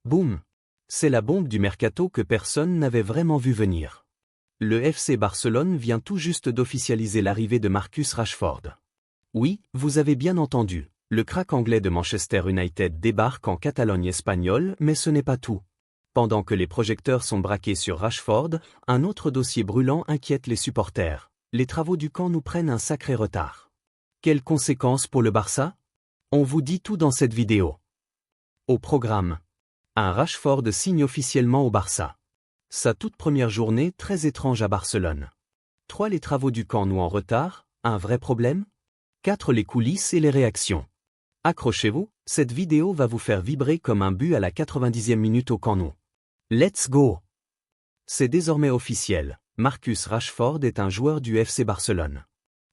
Boum! C'est la bombe du mercato que personne n'avait vraiment vu venir. Le FC Barcelone vient tout juste d'officialiser l'arrivée de Marcus Rashford. Oui, vous avez bien entendu, le crack anglais de Manchester United débarque en Catalogne espagnole, mais ce n'est pas tout. Pendant que les projecteurs sont braqués sur Rashford, un autre dossier brûlant inquiète les supporters. Les travaux du camp nous prennent un sacré retard. Quelles conséquences pour le Barça? On vous dit tout dans cette vidéo. Au programme. Un Rashford signe officiellement au Barça. Sa toute première journée très étrange à Barcelone. 3. Les travaux du camp nous en retard, un vrai problème? 4. Les coulisses et les réactions. Accrochez-vous, cette vidéo va vous faire vibrer comme un but à la 90e minute au camp nou. Let's go! C'est désormais officiel, Marcus Rashford est un joueur du FC Barcelone.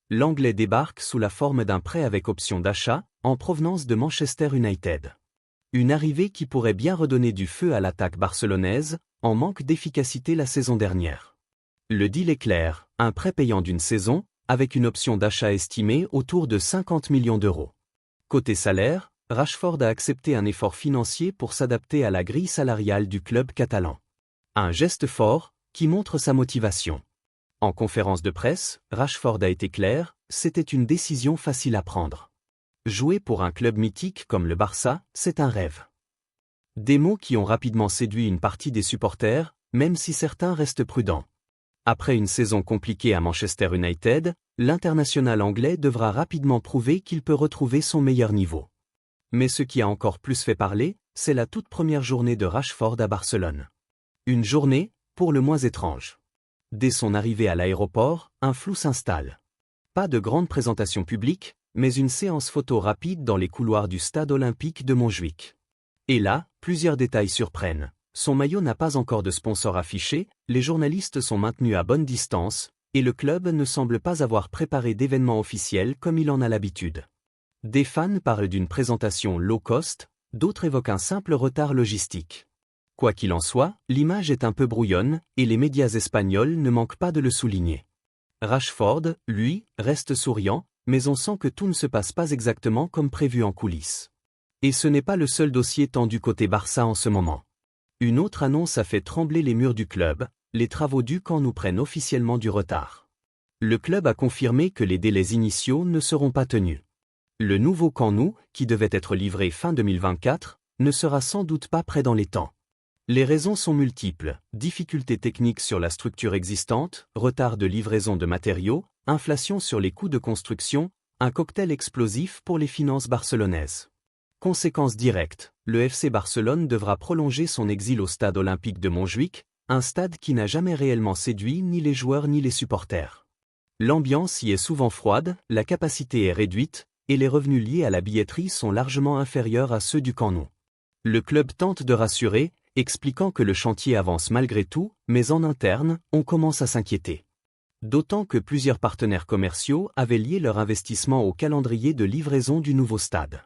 L'Anglais débarque sous la forme d'un prêt avec option d'achat, en provenance de Manchester United. Une arrivée qui pourrait bien redonner du feu à l'attaque barcelonaise, en manque d'efficacité la saison dernière. Le deal est clair, un prêt payant d'une saison, avec une option d'achat estimée autour de 50 millions d'euros. Côté salaire, Rashford a accepté un effort financier pour s'adapter à la grille salariale du club catalan. Un geste fort, qui montre sa motivation. En conférence de presse, Rashford a été clair, c'était une décision facile à prendre. Jouer pour un club mythique comme le Barça, c'est un rêve. Des mots qui ont rapidement séduit une partie des supporters, même si certains restent prudents. Après une saison compliquée à Manchester United, l'international anglais devra rapidement prouver qu'il peut retrouver son meilleur niveau. Mais ce qui a encore plus fait parler, c'est la toute première journée de Rashford à Barcelone. Une journée, pour le moins étrange. Dès son arrivée à l'aéroport, un flou s'installe. Pas de grande présentation publique, mais une séance photo rapide dans les couloirs du stade olympique de Montjuïc. Et là, plusieurs détails surprennent. Son maillot n'a pas encore de sponsor affiché, les journalistes sont maintenus à bonne distance, et le club ne semble pas avoir préparé d'événement officiel comme il en a l'habitude. Des fans parlent d'une présentation low cost, d'autres évoquent un simple retard logistique. Quoi qu'il en soit, l'image est un peu brouillonne, et les médias espagnols ne manquent pas de le souligner. Rashford, lui, reste souriant, mais on sent que tout ne se passe pas exactement comme prévu en coulisses. Et ce n'est pas le seul dossier tendu côté Barça en ce moment. Une autre annonce a fait trembler les murs du club, les travaux du camp nous prennent officiellement du retard. Le club a confirmé que les délais initiaux ne seront pas tenus. Le nouveau camp nou, qui devait être livré fin 2024, ne sera sans doute pas prêt dans les temps. Les raisons sont multiples, difficultés techniques sur la structure existante, retard de livraison de matériaux, inflation sur les coûts de construction, un cocktail explosif pour les finances barcelonaises. Conséquence directe, le FC Barcelone devra prolonger son exil au stade olympique de Montjuïc, un stade qui n'a jamais réellement séduit ni les joueurs ni les supporters. L'ambiance y est souvent froide, la capacité est réduite, et les revenus liés à la billetterie sont largement inférieurs à ceux du camp nou. Le club tente de rassurer, expliquant que le chantier avance malgré tout, mais en interne, on commence à s'inquiéter. D'autant que plusieurs partenaires commerciaux avaient lié leur investissement au calendrier de livraison du nouveau stade.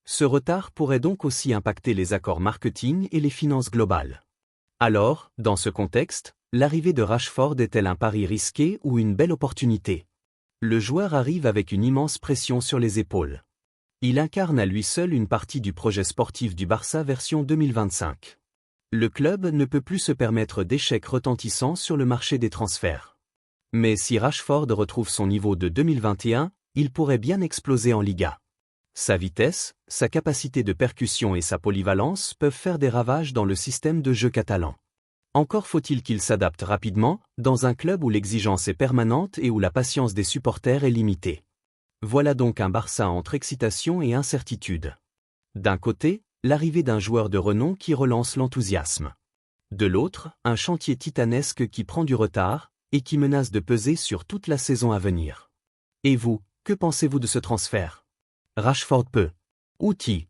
Ce retard pourrait donc aussi impacter les accords marketing et les finances globales. Alors, dans ce contexte, l'arrivée de Rashford est-elle un pari risqué ou une belle opportunité? Le joueur arrive avec une immense pression sur les épaules. Il incarne à lui seul une partie du projet sportif du Barça version 2025. Le club ne peut plus se permettre d'échecs retentissants sur le marché des transferts. Mais si Rashford retrouve son niveau de 2021, il pourrait bien exploser en Liga. Sa vitesse, sa capacité de percussion et sa polyvalence peuvent faire des ravages dans le système de jeu catalan. Encore faut-il qu'il s'adapte rapidement, dans un club où l'exigence est permanente et où la patience des supporters est limitée. Voilà donc un Barça entre excitation et incertitude. D'un côté, l'arrivée d'un joueur de renom qui relance l'enthousiasme. De l'autre, un chantier titanesque qui prend du retard, et qui menace de peser sur toute la saison à venir. Et vous, que pensez-vous de ce transfert? Rashford peut. Outil.